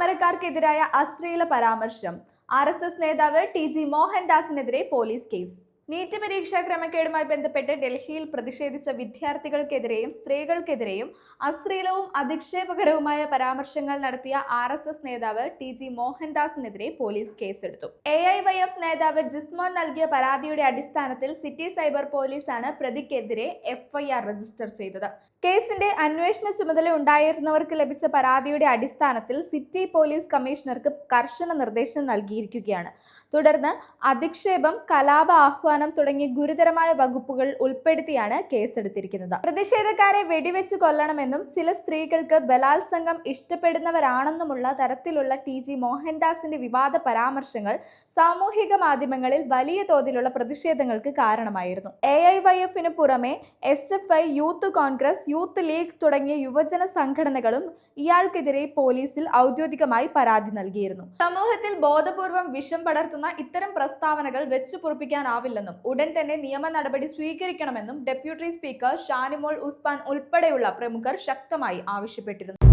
സമരക്കാർക്കെതിരായ അശ്ലീല പരാമർശം. RSS നേതാവ് TG മോഹൻദാസിനെതിരെ പോലീസ് കേസ്. നീറ്റ് പരീക്ഷാ ക്രമക്കേടുമായി ബന്ധപ്പെട്ട് ഡൽഹിയിൽ പ്രതിഷേധിച്ച വിദ്യാർത്ഥികൾക്കെതിരെയും സ്ത്രീകൾക്കെതിരെയും അശ്ലീലവും അധിക്ഷേപകരവുമായ പരാമർശങ്ങൾ നടത്തിയ RSS നേതാവ് TG മോഹൻദാസിനെതിരെ പോലീസ് കേസെടുത്തു. AIYF നേതാവ് ജിസ്മോൻ നൽകിയ പരാതിയുടെ അടിസ്ഥാനത്തിൽ സിറ്റി സൈബർ പോലീസാണ് പ്രതിക്കെതിരെ FIR രജിസ്റ്റർ ചെയ്തത്. കേസിന്റെ അന്വേഷണ ചുമതല ഉണ്ടായിരുന്നവർക്ക് ലഭിച്ച പരാതിയുടെ അടിസ്ഥാനത്തിൽ സിറ്റി പോലീസ് കമ്മീഷണർക്ക് കർശന നിർദ്ദേശം നൽകിയിരിക്കുകയാണ്. തുടർന്ന് അധിക്ഷേപം, കലാപ ആഹ്വാനം തുടങ്ങിയ ഗുരുതരമായ വകുപ്പുകൾ ഉൾപ്പെടുത്തിയാണ് കേസെടുത്തിരിക്കുന്നത്. പ്രതിഷേധക്കാരെ വെടിവെച്ച് കൊല്ലണമെന്നും ചില സ്ത്രീകൾക്ക് ബലാത്സംഗം ഇഷ്ടപ്പെടുന്നവരാണെന്നുമുള്ള തരത്തിലുള്ള TG മോഹൻദാസിന്റെ വിവാദ പരാമർശങ്ങൾ സാമൂഹിക മാധ്യമങ്ങളിൽ വലിയ തോതിലുള്ള പ്രതിഷേധങ്ങൾക്ക് കാരണമായിരുന്നു. AIYFന് പുറമെ SFI, youth Congress, youth league തുടങ്ങിയ യുവജന സംഘടനകളും ഇയാൾക്കെതിരെ പോലീസിൽ ഔദ്യോഗികമായി പരാതി നൽകിയിരുന്നു. സമൂഹത്തിൽ ബോധപൂർവം വിഷം പടർത്തുന്ന ഇത്തരം പ്രസ്താവനകൾ വെച്ചു പൊറുപ്പിക്കാനാവില്ലെന്നും ഉടൻ തന്നെ നിയമ നടപടി സ്വീകരിക്കണമെന്നും ഡെപ്യൂട്ടി സ്പീക്കർ ഷാനിമോൾ ഉസ്മാൻ ഉൾപ്പെടെയുള്ള പ്രമുഖർ ശക്തമായി ആവശ്യപ്പെട്ടിരുന്നു.